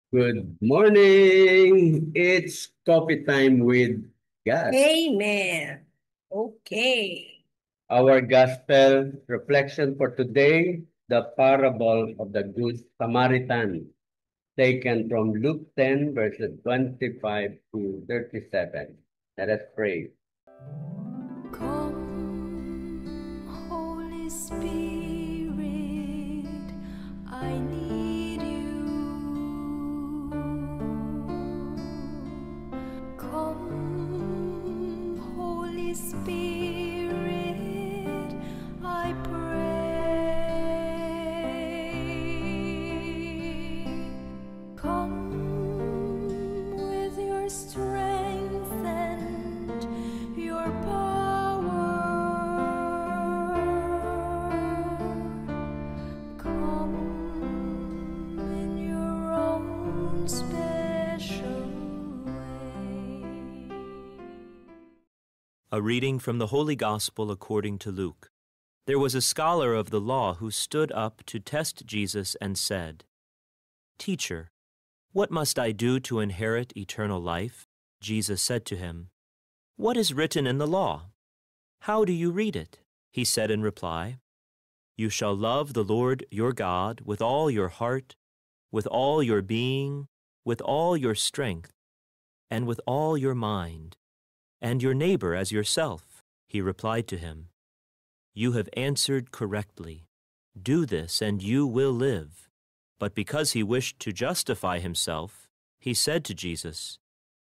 Good morning. It's coffee time with Gas. Amen. Okay. Our gospel reflection for today, the parable of the Good Samaritan, taken from Luke 10, verses 25 to 37. Let us pray. Come, Holy Spirit, I need you. Come, Holy Spirit, I pray. Come with your strength and your power. Come in your own special way. A reading from the Holy Gospel according to Luke. There was a scholar of the law who stood up to test Jesus and said, "Teacher, what must I do to inherit eternal life?" Jesus said to him, "What is written in the law? How do you read it?" He said in reply, "You shall love the Lord your God with all your heart, with all your being, with all your strength, and with all your mind, and your neighbor as yourself." He replied to him, "You have answered correctly. Do this and you will live." But because he wished to justify himself, he said to Jesus,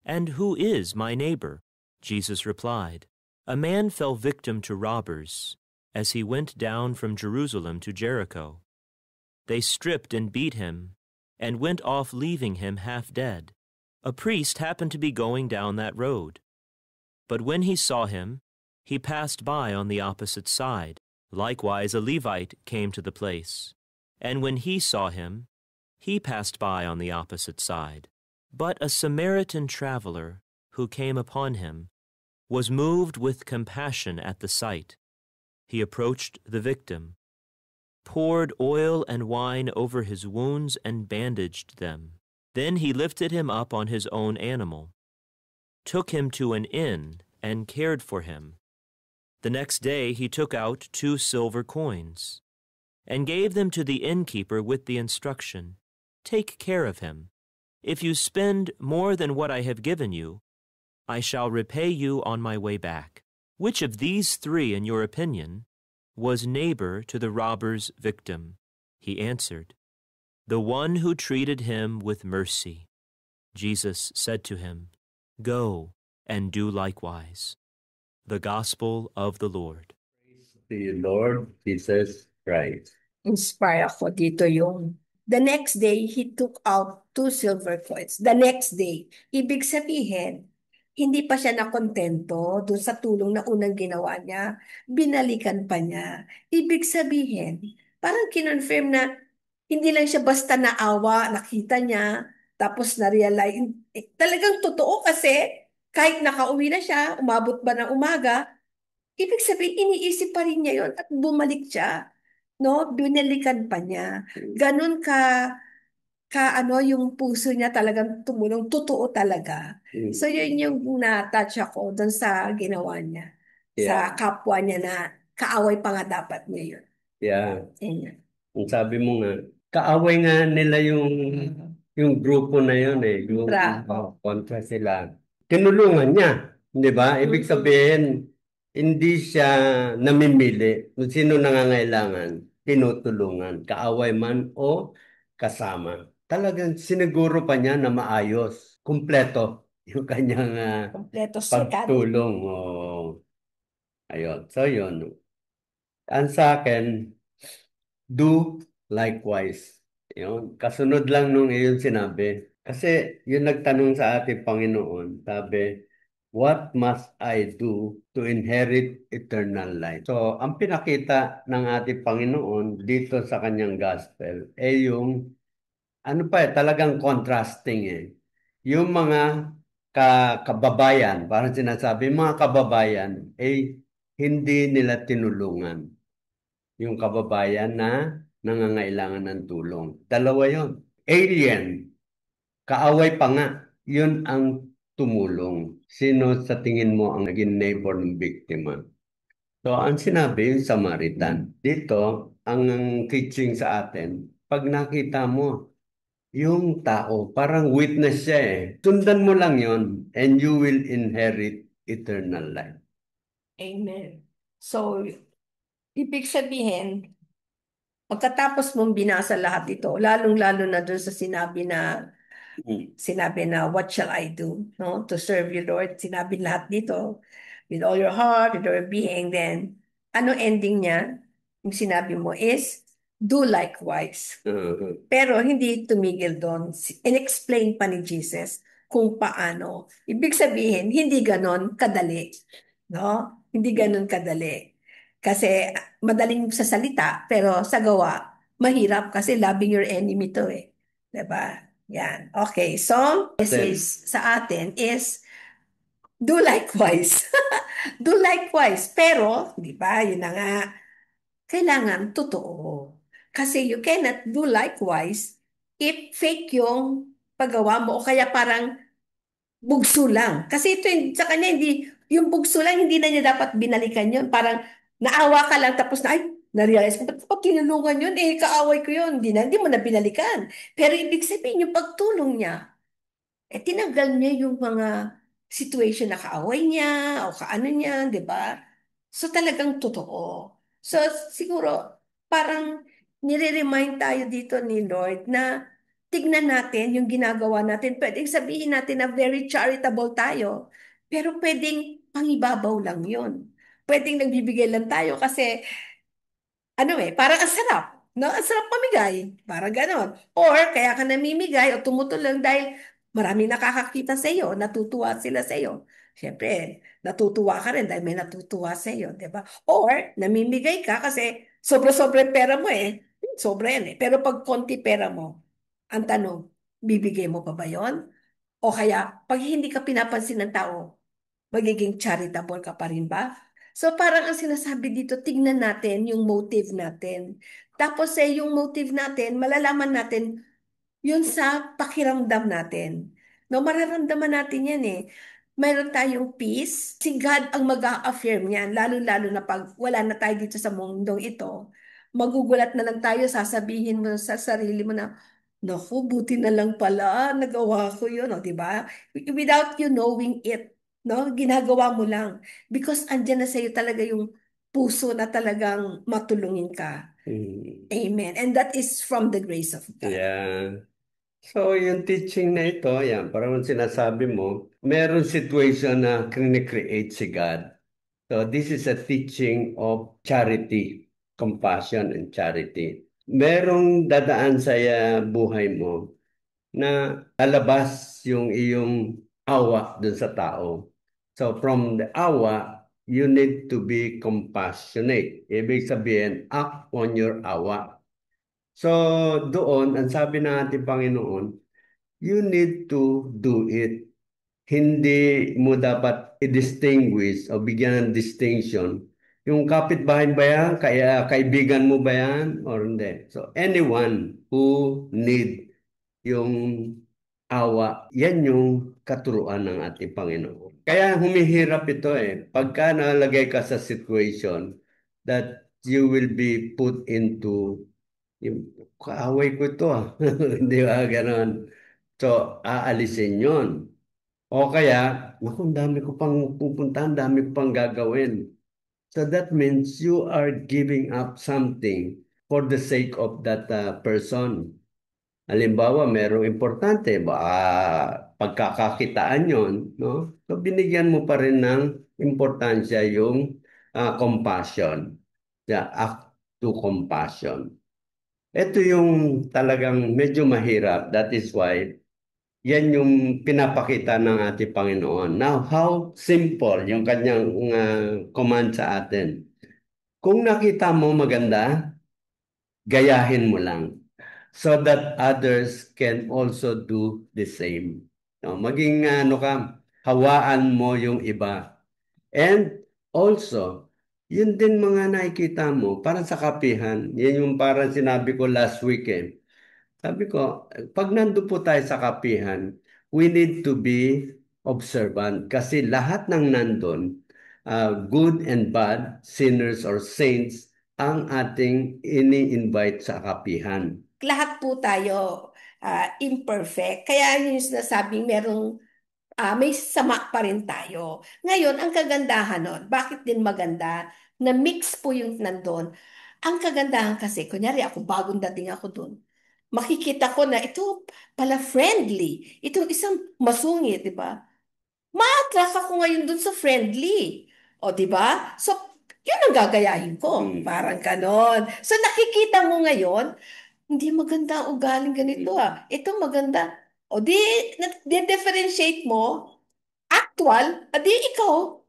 "And who is my neighbor?" Jesus replied, "A man fell victim to robbers as he went down from Jerusalem to Jericho. They stripped and beat him and went off, leaving him half dead. A priest happened to be going down that road. But when he saw him, he passed by on the opposite side. Likewise a Levite came to the place, and when he saw him, he passed by on the opposite side. But a Samaritan traveler who came upon him was moved with compassion at the sight. He approached the victim, poured oil and wine over his wounds and bandaged them. Then he lifted him up on his own animal, took him to an inn, and cared for him. The next day he took out 2 silver coins and gave them to the innkeeper with the instruction, "Take care of him. If you spend more than what I have given you, I shall repay you on my way back." Which of these 3, in your opinion, was neighbor to the robber's victim? He answered, "The one who treated him with mercy." Jesus said to him, "Go and do likewise." The Gospel of the Lord. Praise to you, Lord Jesus Christ. Inspire ako dito yung the next day, he took out 2 silver coins. The next day. Ibig sabihin, hindi pa siya nakontento dun sa tulong na unang ginawa niya. Binalikan pa niya. Ibig sabihin, parang kinonfirm na hindi lang siya basta naawa, nakita niya, tapos na-realize. Talagang totoo kasi kahit nakauwi na siya, umabot ba ng umaga, ibig sabihin, iniisip pa rin niya yon at bumalik siya. No, binalikan pa niya. Ganun ka yung puso niya talagang tumulong, totoo talaga. So yun yung na-touch ako doon sa ginawa niya. Yeah, Sa kapwa niya na kaaway pa nga dapat niya yun. yeah. Ayan. Ang sabi mo nga, kaaway nga nila yung grupo na yun eh. Yung kontra sila. Tinulungan niya, di ba? Ibig sabihin, hindi siya namimili kung sino nangangailangan, tinutulungan, kaaway man o kasama. Talagang siniguro pa niya na maayos, kumpleto yung kanyang Kompleto sikat. pagtulong. Oh, ayun. So yun. Ang sa akin, do likewise. Yun. Kasunod lang nung iyon sinabi. Kasi yung nagtanong sa ating Panginoon, sabi, "What must I do to inherit eternal life?" So, ang pinakita ng ating Panginoon dito sa kanyang gospel ay yung, ano pa eh, talagang contrasting eh. Yung mga kababayan, parang sinasabi, mga kababayan, eh, hindi nila tinulungan yung kababayan na nangangailangan ng tulong. Dalawa yon. Alien. Kaaway pa nga, yun ang tumulong. Sino sa tingin mo ang naging neighbor ng biktima? So, ang sinabi yung Samaritan. Dito, ang teaching sa atin, pag nakita mo, yung tao, parang witness siya eh. Sundan mo lang yon and you will inherit eternal life. Amen. So, ibig sabihin, pagkatapos mong binasa lahat ito, lalong-lalo na dun sa sinabi na, what shall I do, no? To serve you, Lord. Sinabi lahat dito, with all your heart, with all your being, then, ano ending niya? Yung sinabi mo is, do likewise. Pero hindi tumigil doon. In-explain pa ni Jesus kung paano. Ibig sabihin, hindi ganon kadali. No? Hindi ganon kadali. Kasi madaling sa salita, pero sa gawa, mahirap kasi loving your enemy to eh. 'Di ba? Yan. Okay, so message sa atin is do likewise. Do likewise. Pero, di ba, yun na nga, kailangan totoo. Kasi you cannot do likewise if fake yung paggawa mo o kaya parang bugso lang. Kasi ito yung, sa kanya, hindi, yung bugso lang, hindi na niya dapat binalikan yun. Parang naawa ka lang tapos na, ay, na-realize ko, ba't ko tinulungan yun? Eh, kaaway ko yun. Hindi mo na binalikan. Pero ibig sabihin, yung pagtulong niya, tinanggal niya yung mga situation na kaaway niya o kaano niya, di ba? So talagang totoo. So siguro parang nire-remind tayo dito ni Lord na tignan natin yung ginagawa natin. Pwedeng sabihin natin na very charitable tayo, pero pwedeng pangibabaw lang yun. Pwedeng nagbibigay lang tayo kasi parang ang sarap. No? Ang sarap pamigay. Parang ganon. Or kaya ka namimigay o tumutulong dahil maraming nakakakita sa iyo, natutuwa sila sa iyo. Siyempre, natutuwa ka rin dahil may natutuwa sa iyo, di ba? Or namimigay ka kasi sobra-sobra yung pera mo eh. Sobra yan eh. Pero pag konti pera mo, ang tanong, bibigay mo pa ba yon? O kaya, pag hindi ka pinapansin ng tao, magiging charitable ka pa rin ba? So parang ang sinasabi dito, tignan natin yung motive natin. Tapos yung motive natin, malalaman natin yun sa pakiramdam natin. No, mararamdaman natin yan eh. Mayroon tayong peace. Si God ang mag-a-affirm yan, lalo-lalo na pag wala na tayo dito sa mundong ito. Magugulat na lang tayo, sasabihin mo sa sarili mo na, naku, buti na lang pala, nagawa ko yun, di ba? Without you knowing it, no? Ginagawa mo lang. Because andyan na sa'yo talaga yung puso na talagang matulungin ka. Amen. And that is from the grace of God. Yeah. So, yung teaching na ito, yan, parang sinasabi mo, meron situation na create si God. So, this is a teaching of charity, compassion and charity. Merong dadaan sa buhay mo na lalabas yung iyong awa dun sa tao. So, from the awa, you need to be compassionate. Ibig sabihin, act on your awa. So, doon, ang sabi ng ating Panginoon, you need to do it. Hindi mo dapat i-distinguish o bigyan ng distinction. Yung kapitbahay ba yan? Kaya kaibigan mo ba yan? Or hindi? So, anyone who need yung awa, yan yung katuruan ng ating Panginoon. Kaya humihirap ito eh. Pagka nalagay ka sa situation that you will be put into yung kaaway ko ito ah. Di ba? Ganon. So, aalisin yon. O kaya, naku, ang dami ko pang pupuntahan, dami ko pang gagawin. So that means you are giving up something for the sake of that person. Halimbawa, merong importante, pagkakakitaan yon, no? So binigyan mo pa rin ng importansya yung compassion. The act to compassion. Ito yung talagang medyo mahirap. That is why yan yung pinapakita ng ating Panginoon. Now, how simple yung kanyang command sa atin. Kung nakita mo maganda, gayahin mo lang so that others can also do the same. No, maging hawaan mo yung iba. And also, yun din mga nakikita mo, parang sa kapihan, yan yung parang sinabi ko last week eh. Sabi ko, pag nandun po tayo sa kapihan, we need to be observant kasi lahat ng nandun, good and bad, sinners or saints, ang ating ini-invite sa kapihan. Lahat po tayo imperfect. Kaya yun yung sinasabing may sama pa rin tayo. Ngayon, ang kagandahan nun, bakit din maganda na mix po yung nandun? Ang kagandahan kasi, kunyari ako, bagong dating ako dun, makikita ko na ito pala friendly. Itong isang masungit, di ba? Ma-attract ako ngayon dun sa friendly. O, di ba? So, yun ang gagayahin ko. Parang ganon. So, nakikita mo ngayon, hindi maganda ang ugaling ganito Ito maganda. O di, differentiate mo, actual, di ikaw,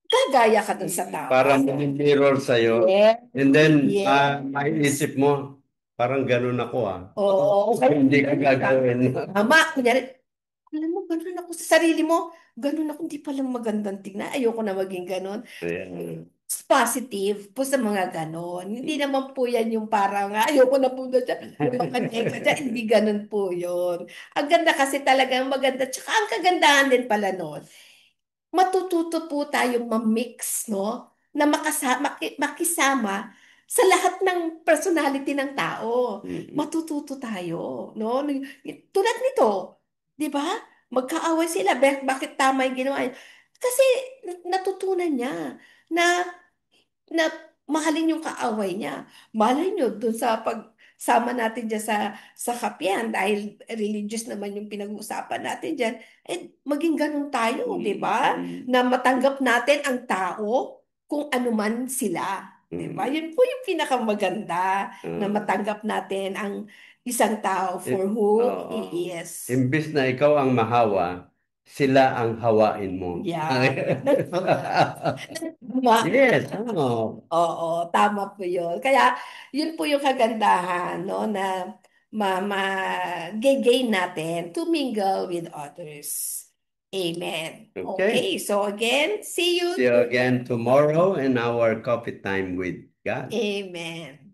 gagaya ka dun sa tao. Para mirror sa'yo. Yes. And then, Yes. maiisip mo, parang ganun ako Oo. Hindi ka gagawin. Tama, kunyari, alam mo, ganun ako sa sarili mo, ganun ako, hindi palang magandang tingnan. Ayoko na maging ganun. Ayan. It's positive po sa mga ganon. Hindi naman po yan yung parang ayoko na po na dyan, yung mga dyan, hindi ganon po yun. Ang ganda kasi talagang maganda. Tsaka ang kagandahan din pala nun, matututo po tayong ma-mix, no? Na makisama sa lahat ng personality ng tao. Matututo tayo, no? Tulad nito, di ba? Magkaaway sila. Bakit tama yung ginawa niya? Kasi natutunan niya na na mahalin yung kaaway niya. Malay nyo, dun sa pagsama natin dyan sa kapihan, dahil religious naman yung pinag-uusapan natin dyan, maging ganun tayo, di ba? Na matanggap natin ang tao kung ano man sila. Di ba? Yun po yung pinakamaganda na matanggap natin ang isang tao for who he is. Imbis na ikaw ang mahawa, sila ang hawain mo. Yeah. Yes. Oo, tama po yun. Kaya, yun po yung kagandahan, no, na ma-gain natin to mingle with others. Amen. Okay. Okay, so again, see you. See you again tomorrow in our coffee time with God. Amen.